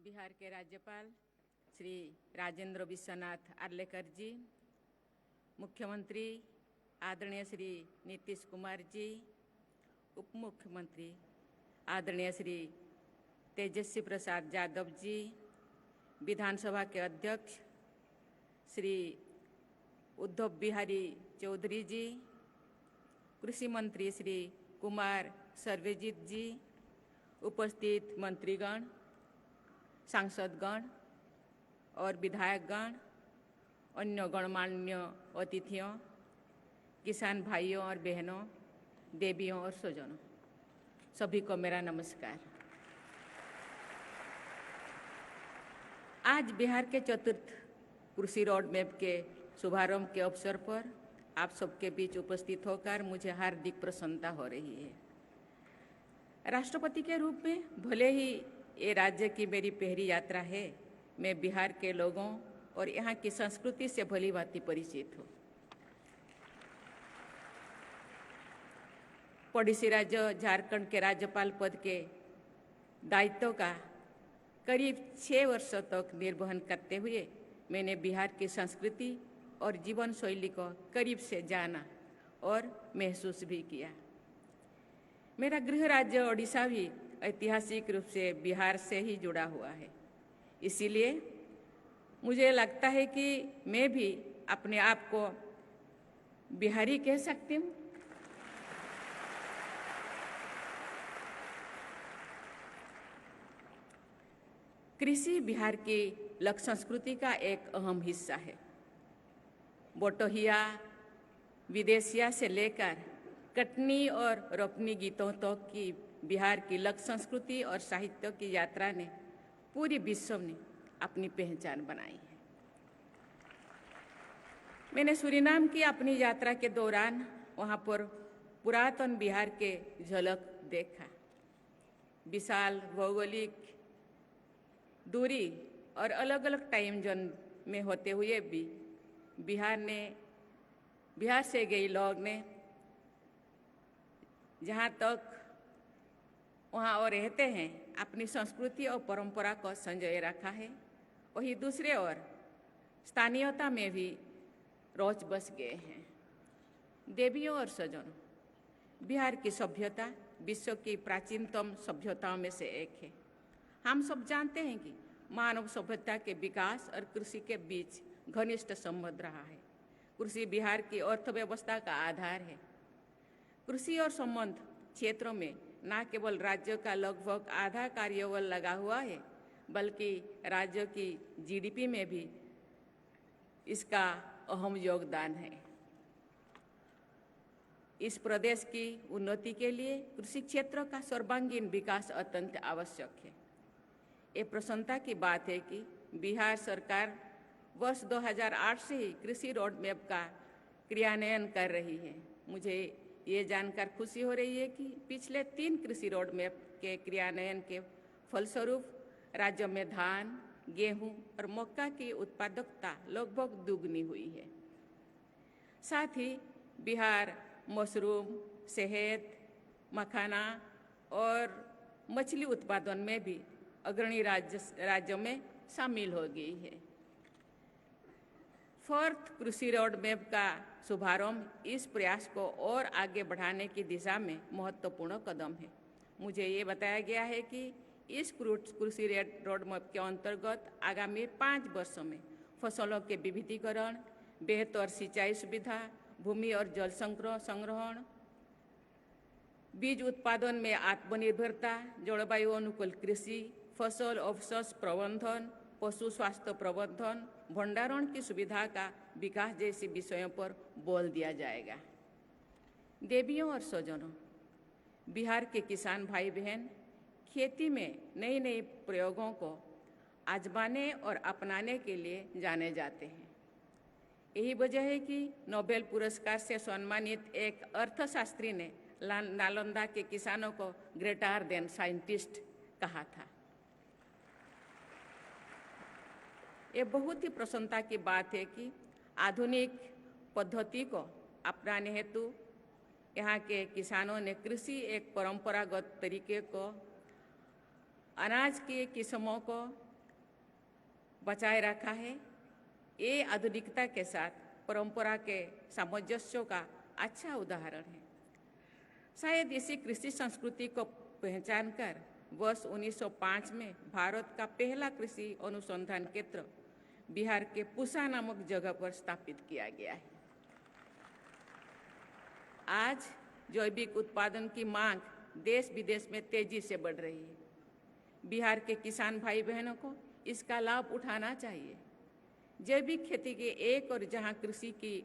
बिहार के राज्यपाल श्री राजेंद्र विश्वनाथ आर्लेकर जी, मुख्यमंत्री आदरणीय श्री नीतीश कुमार जी, उप मुख्यमंत्री आदरणीय श्री तेजस्वी प्रसाद यादव जी, विधानसभा के अध्यक्ष श्री उद्धव बिहारी चौधरी जी, कृषि मंत्री श्री कुमार सर्वेजित जी, उपस्थित मंत्रीगण, सांसदगण और विधायकगण, अन्य गणमान्य अतिथियों, किसान भाइयों और बहनों, देवियों और स्वजनों, सभी को मेरा नमस्कार। आज बिहार के चतुर्थ कृषि रोड मैप के शुभारंभ के अवसर पर आप सबके बीच उपस्थित होकर मुझे हार्दिक प्रसन्नता हो रही है। राष्ट्रपति के रूप में भले ही ये राज्य की मेरी पहली यात्रा है, मैं बिहार के लोगों और यहाँ की संस्कृति से भली भांति परिचित हूँ। पड़ोसी राज्य झारखंड के राज्यपाल पद के दायित्व का करीब 6 वर्षों तक निर्वहन करते हुए मैंने बिहार की संस्कृति और जीवन शैली को करीब से जाना और महसूस भी किया। मेरा गृह राज्य ओडिशा भी ऐतिहासिक रूप से बिहार से ही जुड़ा हुआ है, इसीलिए मुझे लगता है कि मैं भी अपने आप को बिहारी कह सकती हूँ। कृषि बिहार की लोक संस्कृति का एक अहम हिस्सा है। बोटोहिया, विदेशिया से लेकर कटनी और रोपनी गीतों तक की बिहार की लोक संस्कृति और साहित्य की यात्रा ने पूरी विश्व में अपनी पहचान बनाई है। मैंने सूरीनाम की अपनी यात्रा के दौरान वहाँ पर पुरातन बिहार के झलक देखा। विशाल भौगोलिक दूरी और अलग अलग टाइम जोन में होते हुए भी बिहार से गए लोग ने जहाँ तक वहाँ और रहते हैं अपनी संस्कृति और परंपरा को संजोए रखा है, वही दूसरे ओर स्थानीयता में भी रोच बस गए हैं। देवियों और स्वजनों, बिहार की सभ्यता विश्व की प्राचीनतम सभ्यताओं में से एक है। हम सब जानते हैं कि मानव सभ्यता के विकास और कृषि के बीच घनिष्ठ संबंध रहा है। कृषि बिहार की अर्थव्यवस्था का आधार है। कृषि और संबंध क्षेत्रों में न केवल राज्य का लगभग आधा कार्यबल लगा हुआ है, बल्कि राज्य की जीडीपी में भी इसका अहम योगदान है। इस प्रदेश की उन्नति के लिए कृषि क्षेत्र का सर्वांगीण विकास अत्यंत आवश्यक है। ये प्रसन्नता की बात है कि बिहार सरकार वर्ष 2008 से ही कृषि रोड मैप का क्रियान्वयन कर रही है। मुझे ये जानकर खुशी हो रही है कि पिछले 3 कृषि रोड मैप के क्रियान्वयन के फलस्वरूप राज्य में धान, गेहूं और मक्का की उत्पादकता लगभग दुगनी हुई है। साथ ही बिहार मशरूम, शहद, मखाना और मछली उत्पादन में भी अग्रणी राज्यों में शामिल हो गई है। 4th कृषि रोड मैप का शुभारंभ इस प्रयास को और आगे बढ़ाने की दिशा में महत्वपूर्ण कदम है। मुझे ये बताया गया है कि इस कृषि रोड मैप के अंतर्गत आगामी 5 वर्षों में फसलों के विविधीकरण, बेहतर सिंचाई सुविधा, भूमि और जल संग्रहण, बीज उत्पादन में आत्मनिर्भरता, जलवायु अनुकूल कृषि, फसल अवशेष प्रबंधन, पशु स्वास्थ्य प्रबंधन, भंडारण की सुविधा का विकास जैसे विषयों पर बल दिया जाएगा। देवियों और स्वजनों, बिहार के किसान भाई बहन खेती में नए नए प्रयोगों को आजमाने और अपनाने के लिए जाने जाते हैं। यही वजह है कि नोबेल पुरस्कार से सम्मानित एक अर्थशास्त्री ने नालंदा के किसानों को ग्रेटर देन साइंटिस्ट कहा था। ये बहुत ही प्रसन्नता की बात है कि आधुनिक पद्धति को अपनाने हेतु यहाँ के किसानों ने कृषि एक परंपरागत तरीके को, अनाज की किस्मों को बचाए रखा है। ये आधुनिकता के साथ परंपरा के सामंजस्य का अच्छा उदाहरण है। शायद इसी कृषि संस्कृति को पहचान कर वर्ष 1905 में भारत का पहला कृषि अनुसंधान केंद्र बिहार के पूसा नामक जगह पर स्थापित किया गया है। आज जैविक उत्पादन की मांग देश विदेश में तेजी से बढ़ रही है। बिहार के किसान भाई बहनों को इसका लाभ उठाना चाहिए। जैविक खेती के एक और जहां कृषि की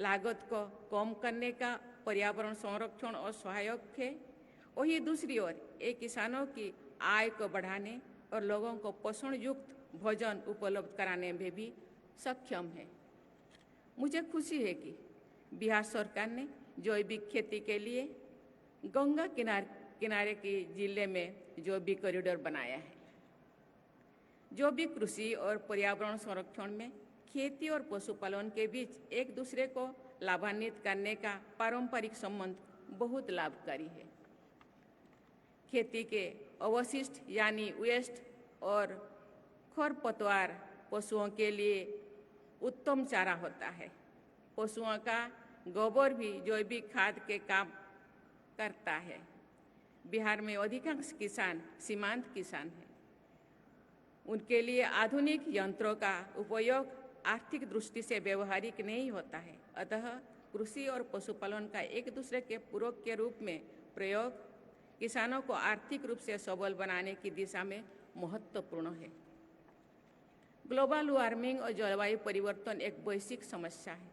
लागत को कम करने का पर्यावरण संरक्षण और सहायक है, वहीं दूसरी ओर ये किसानों की आय को बढ़ाने और लोगों को पोषण युक्त भोजन उपलब्ध कराने में भी सक्षम है। मुझे खुशी है कि बिहार सरकार ने जैविक खेती के लिए गंगा किनारे के जिले में जैविक कॉरिडोर बनाया है। जैविक कृषि और पर्यावरण संरक्षण में खेती और पशुपालन के बीच एक दूसरे को लाभान्वित करने का पारंपरिक संबंध बहुत लाभकारी है। खेती के अवशिष्ट यानी वेस्ट और खरपतवार पशुओं के लिए उत्तम चारा होता है। पशुओं का गोबर भी जैविक खाद के काम करता है। बिहार में अधिकांश किसान सीमांत किसान हैं। उनके लिए आधुनिक यंत्रों का उपयोग आर्थिक दृष्टि से व्यवहारिक नहीं होता है। अतः कृषि और पशुपालन का एक दूसरे के पूरक के रूप में प्रयोग किसानों को आर्थिक रूप से सबल बनाने की दिशा में महत्वपूर्ण है। ग्लोबल वार्मिंग और जलवायु परिवर्तन एक वैश्विक समस्या है।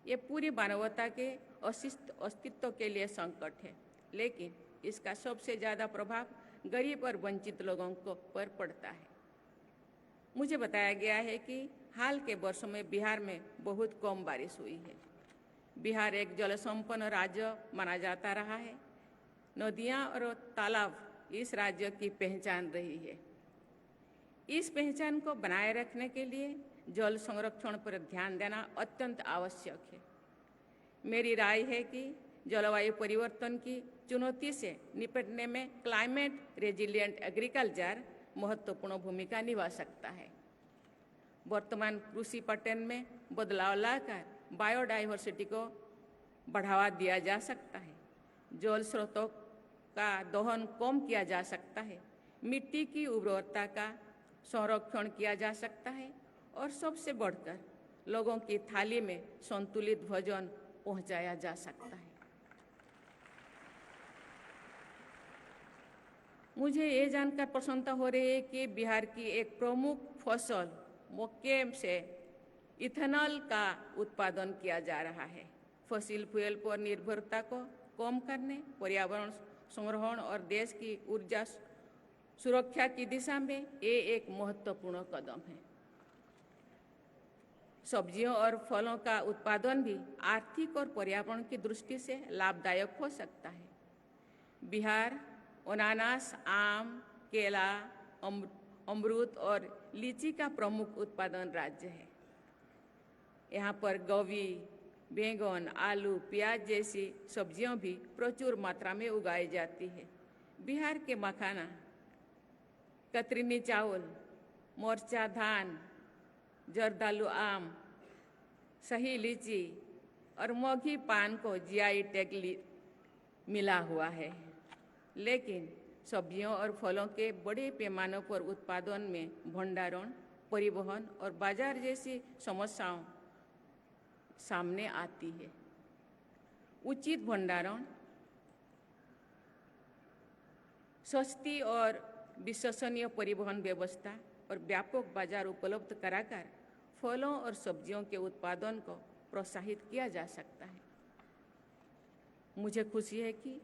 ये पूरी मानवता के अस्तित्व के लिए संकट है, लेकिन इसका सबसे ज़्यादा प्रभाव गरीब और वंचित लोगों पर पड़ता है। मुझे बताया गया है कि हाल के वर्षों में बिहार में बहुत कम बारिश हुई है। बिहार एक जल संपन्न राज्य माना जाता रहा है। नदियाँ और तालाब इस राज्य की पहचान रही है। इस पहचान को बनाए रखने के लिए जल संरक्षण पर ध्यान देना अत्यंत आवश्यक है। मेरी राय है कि जलवायु परिवर्तन की चुनौती से निपटने में क्लाइमेट रेजिलिएंट एग्रीकल्चर महत्वपूर्ण भूमिका निभा सकता है। वर्तमान कृषि पैटर्न में बदलाव लाकर बायोडाइवर्सिटी को बढ़ावा दिया जा सकता है। जल स्रोतों का दोहन कम किया जा सकता है। मिट्टी की उर्वरता का संरक्षण किया जा सकता है और सबसे बढ़कर लोगों की थाली में संतुलित भोजन पहुंचाया जा सकता है। मुझे ये जानकर प्रसन्नता हो रही है कि बिहार की एक प्रमुख फसल मक्के से इथेनॉल का उत्पादन किया जा रहा है। फसिल फ्यूल पर निर्भरता को कम करने, पर्यावरण संरक्षण और देश की ऊर्जा सुरक्षा की दिशा में ये एक महत्वपूर्ण कदम है। सब्जियों और फलों का उत्पादन भी आर्थिक और पर्यावरण की दृष्टि से लाभदायक हो सकता है। बिहार अनानास, आम, केला, अमरूद और लीची का प्रमुख उत्पादन राज्य है। यहाँ पर गोभी, बैंगन, आलू, प्याज जैसी सब्जियां भी प्रचुर मात्रा में उगाई जाती है। बिहार के मखाना, कतरनी चावल, मोरचा धान, जर्दालू आम, सही लीची और मोगी पान को जीआई टैग मिला हुआ है। लेकिन सब्जियों और फलों के बड़े पैमाने पर उत्पादन में भंडारण, परिवहन और बाजार जैसी समस्याओं सामने आती है। उचित भंडारण, सस्ती और विश्वसनीय परिवहन व्यवस्था और व्यापक बाजार उपलब्ध कराकर फलों और सब्जियों के उत्पादन को प्रोत्साहित किया जा सकता है। मुझे खुशी है कि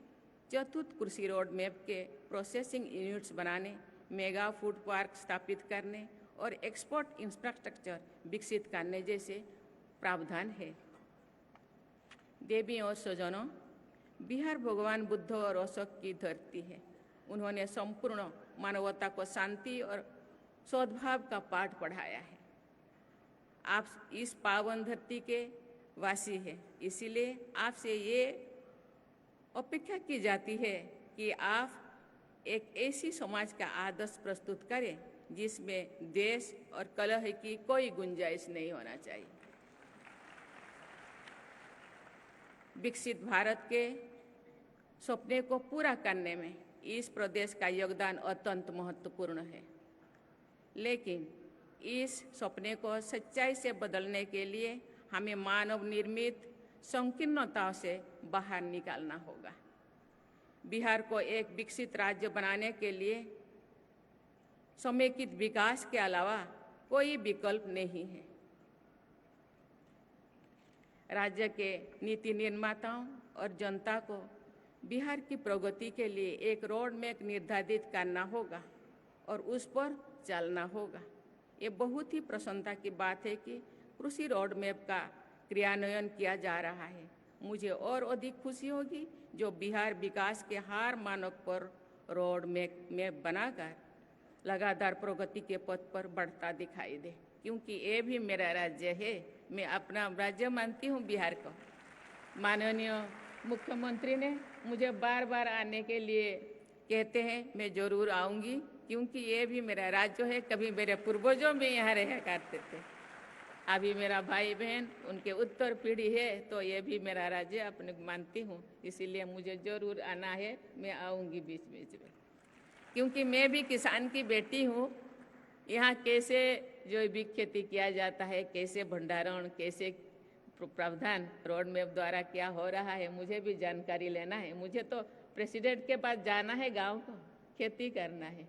चतुर्थ कृषि रोड मैप के प्रोसेसिंग यूनिट्स बनाने, मेगा फूड पार्क स्थापित करने और एक्सपोर्ट इंफ्रास्ट्रक्चर विकसित करने जैसे प्रावधान है। देवी और स्वजनों, बिहार भगवान बुद्ध और अशोक की धरती है। उन्होंने संपूर्ण मानवता को शांति और सद्भाव का पाठ पढ़ाया है। आप इस पावन धरती के वासी हैं, इसीलिए आपसे ये अपेक्षा की जाती है कि आप एक ऐसी समाज का आदर्श प्रस्तुत करें जिसमें द्वेष और कलह की कोई गुंजाइश नहीं होना चाहिए। विकसित भारत के सपने को पूरा करने में इस प्रदेश का योगदान अत्यंत महत्वपूर्ण है, लेकिन इस सपने को सच्चाई से बदलने के लिए हमें मानव निर्मित संकीर्णताओं से बाहर निकालना होगा। बिहार को एक विकसित राज्य बनाने के लिए समेकित विकास के अलावा कोई विकल्प नहीं है। राज्य के नीति निर्माताओं और जनता को बिहार की प्रगति के लिए एक रोड मैप निर्धारित करना होगा और उस पर चलना होगा। ये बहुत ही प्रसन्नता की बात है कि कृषि रोड मैप का क्रियान्वयन किया जा रहा है। मुझे और अधिक खुशी होगी जो बिहार विकास के हर मानक पर रोड मैप बनाकर लगातार प्रगति के पथ पर बढ़ता दिखाई दे, क्योंकि ये भी मेरा राज्य है। मैं अपना राज्य मानती हूँ बिहार को। माननीय मुख्यमंत्री ने मुझे बार बार आने के लिए कहते हैं, मैं जरूर आऊँगी, क्योंकि ये भी मेरा राज्य है। कभी मेरे पूर्वजों में यहाँ रहा करते थे, अभी मेरा भाई बहन उनके उत्तर पीढ़ी है, तो ये भी मेरा राज्य अपने मानती हूँ। इसीलिए मुझे जरूर आना है, मैं आऊँगी बीच बीच में, क्योंकि मैं भी किसान की बेटी हूँ। यहाँ कैसे जैविक खेती किया जाता है, कैसे भंडारण, कैसे प्रावधान रोड मैप द्वारा क्या हो रहा है, मुझे भी जानकारी लेना है। मुझे तो प्रेसिडेंट के पास जाना है, गांव को खेती करना है।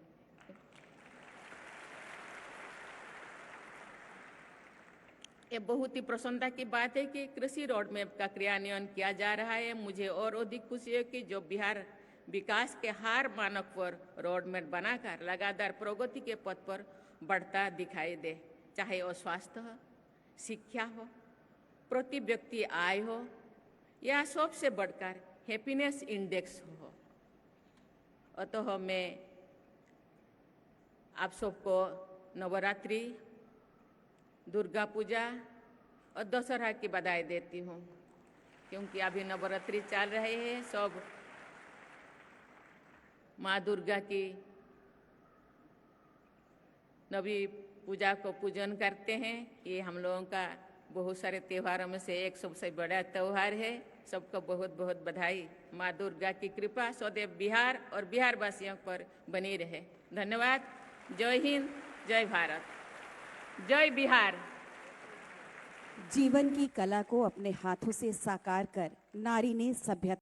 ये बहुत ही प्रसन्नता की बात है कि कृषि रोड मैप का क्रियान्वयन किया जा रहा है। मुझे और अधिक खुशी है कि जो बिहार विकास के हर मानक पर रोड मैप बनाकर लगातार प्रगति के पथ पर बढ़ता दिखाई दे, चाहे वो स्वास्थ्य हो, शिक्षा हो, प्रति व्यक्ति आय हो, या सबसे बढ़कर हैप्पीनेस इंडेक्स हो। अतः मैं आप सबको नवरात्रि, दुर्गा पूजा और दशहरा की बधाई देती हूँ, क्योंकि अभी नवरात्रि चल रहे हैं। सब माँ दुर्गा की नवी पूजा को पूजन करते हैं। ये हम लोगों का बहुत सारे त्योहारों में से एक सबसे बड़ा त्यौहार है। सबको बहुत बहुत बधाई। माँ दुर्गा की कृपा सदैव बिहार और बिहार वासियों पर बनी रहे। धन्यवाद। जय हिंद, जय भारत, जय बिहार। जीवन की कला को अपने हाथों से साकार कर नारी ने सभ्यता